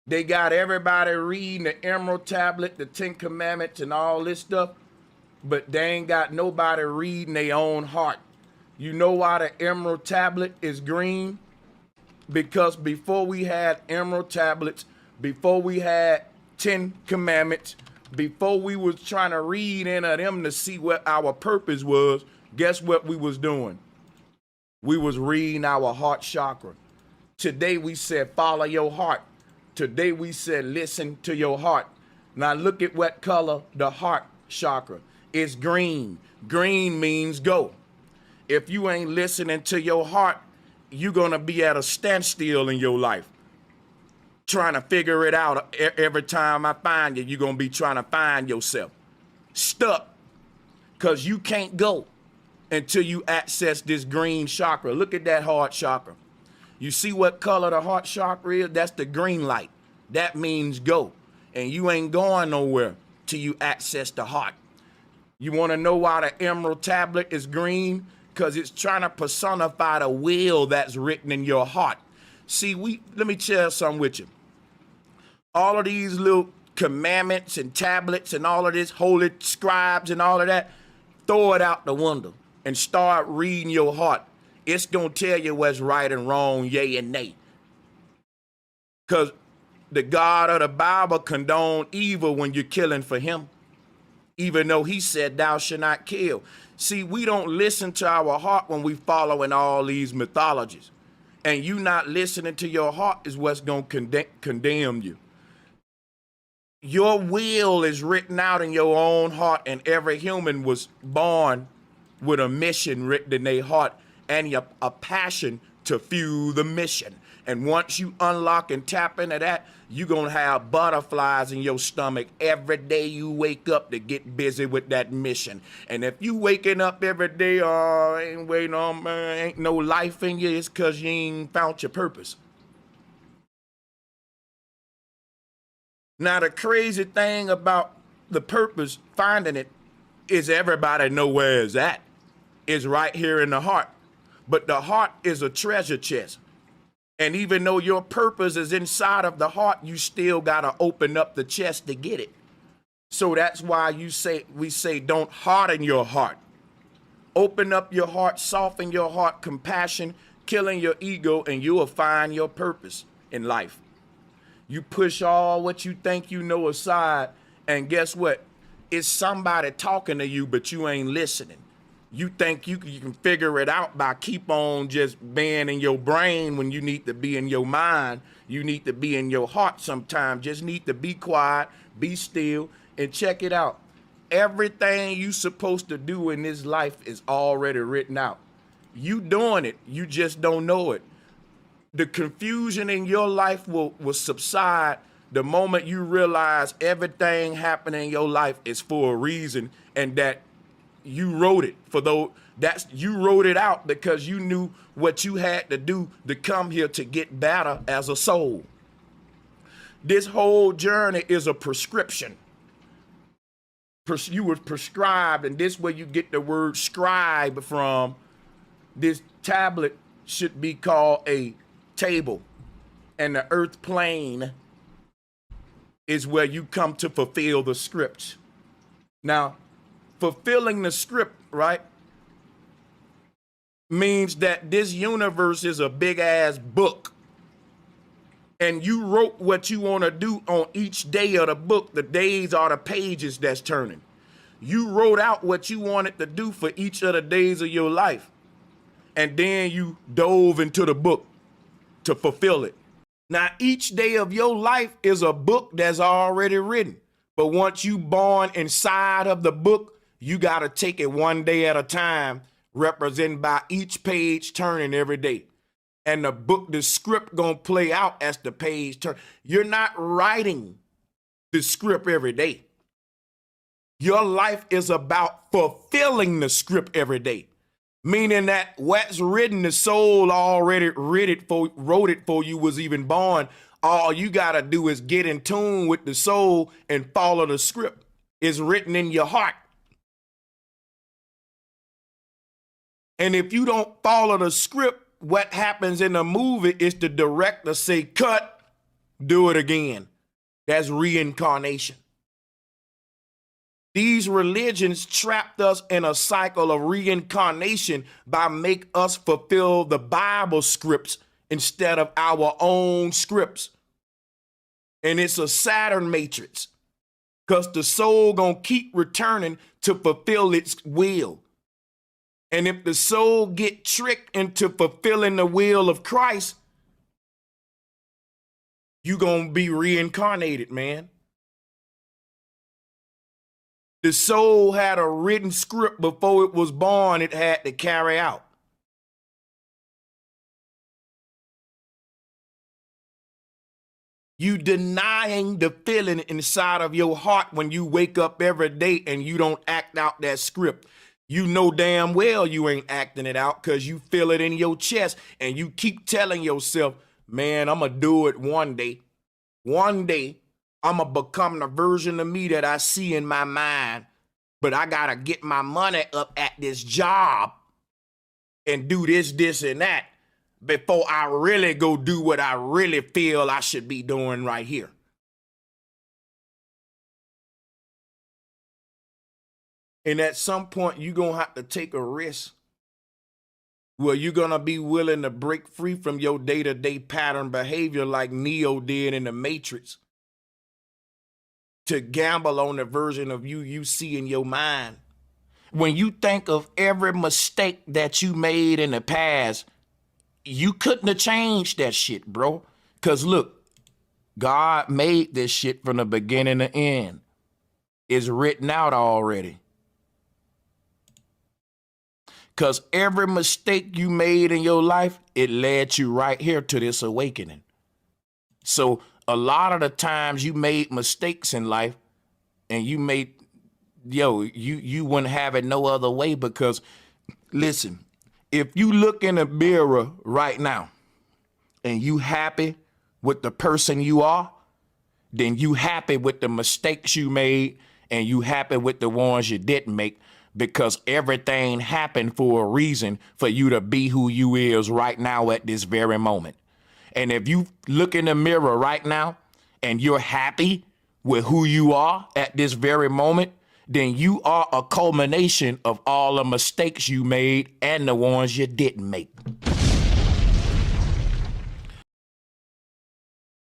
They got everybody reading the Emerald Tablet, the Ten Commandments, and all this stuff, but they ain't got nobody reading their own heart. You know why the Emerald Tablet is green? Because before we had Emerald Tablets, before we had Ten Commandments, before we was trying to read into them to see what our purpose was, guess what we was doing? We was reading our heart chakra. Today we said, follow your heart. Today we said, listen to your heart. Now look at what color the heart chakra is. Green. Green means go. If you ain't listening to your heart, you're going to be at a standstill in your life, trying to figure it out. Every time I find you, you're going to be trying to find yourself stuck, because you can't go until you access this green chakra. Look at that heart chakra. You see what color the heart chakra is? That's the green light. That means go. And you ain't going nowhere till you access the heart. You want to know why the Emerald Tablet is green? Because it's trying to personify the will that's written in your heart. See, let me share something with you. All of these little commandments and tablets and all of this holy scribes and all of that, throw it out the window and start reading your heart. It's going to tell you what's right and wrong, yay and nay. Because the God of the Bible condone evil when you're killing for him, even though he said thou shalt not kill. See, we don't listen to our heart when we following all these mythologies. And you not listening to your heart is what's going to condemn you. Your will is written out in your own heart, and every human was born with a mission written in their heart and a passion to fuel the mission. And once you unlock and tap into that, you're going to have butterflies in your stomach every day you wake up to get busy with that mission. And if you waking up every day, ain't waiting on, ain't no life in you, it's because you ain't found your purpose. Now, the crazy thing about the purpose, finding it, is everybody know where it's at. It's right here in the heart. But the heart is a treasure chest. And even though your purpose is inside of the heart, you still got to open up the chest to get it. So that's why we say, don't harden your heart. Open up your heart, soften your heart, compassion, killing your ego, and you will find your purpose in life. You push all what you think you know aside, and guess what? It's somebody talking to you, but you ain't listening. You think you can figure it out by keep on just being in your brain when you need to be in your mind. You need to be in your heart sometimes. Just need to be quiet, be still, and check it out. Everything you supposed to do in this life is already written out. You doing it, you just don't know it. The confusion in your life will subside the moment you realize everything happening in your life is for a reason, and that you wrote it you wrote it out because you knew what you had to do to come here to get better as a soul. This whole journey is a prescription. You were prescribed, and this where you get the word scribe from. This tablet should be called a table, and the earth plane is where you come to fulfill the script. Now, fulfilling the script, right, means that this universe is a big ass book, and you wrote what you want to do on each day of the book. The days are the pages that's turning. You wrote out what you wanted to do for each of the days of your life, and then you dove into the book to fulfill it. Now, each day of your life is a book that's already written, but once you born inside of the book, you got to take it one day at a time, represented by each page turning every day. And the script gonna play out as the page turn. You're not writing the script every day. Your life is about fulfilling the script every day. Meaning that what's written, the soul already wrote it for you was even born. All you gotta do is get in tune with the soul and follow the script. It's written in your heart. And if you don't follow the script, what happens in the movie is the director say, cut, do it again. That's reincarnation. These religions trapped us in a cycle of reincarnation by make us fulfill the Bible scripts instead of our own scripts. And it's a Saturn matrix because the soul gonna keep returning to fulfill its will. And if the soul get tricked into fulfilling the will of Christ, you gonna be reincarnated, man. The soul had a written script before it was born it had to carry out. You denying the feeling inside of your heart when you wake up every day and you don't act out that script. You know damn well you ain't acting it out because you feel it in your chest and you keep telling yourself, man, I'm going to do it one day. One day, I'm going to become the version of me that I see in my mind, but I got to get my money up at this job and do this, this, and that before I really go do what I really feel I should be doing right here. And at some point, you're going to have to take a risk where you're going to be willing to break free from your day-to-day pattern behavior like Neo did in the Matrix to gamble on the version of you see in your mind. When you think of every mistake that you made in the past, you couldn't have changed that shit, bro. Because look, God made this shit from the beginning to end. It's written out already. Because every mistake you made in your life, it led you right here to this awakening. So a lot of the times you made mistakes in life and you wouldn't have it no other way because, listen, if you look in the mirror right now and you happy with the person you are, then you happy with the mistakes you made and you happy with the ones you didn't make. Because everything happened for a reason for you to be who you is right now at this very moment. And if you look in the mirror right now and you're happy with who you are at this very moment, then you are a culmination of all the mistakes you made and the ones you didn't make.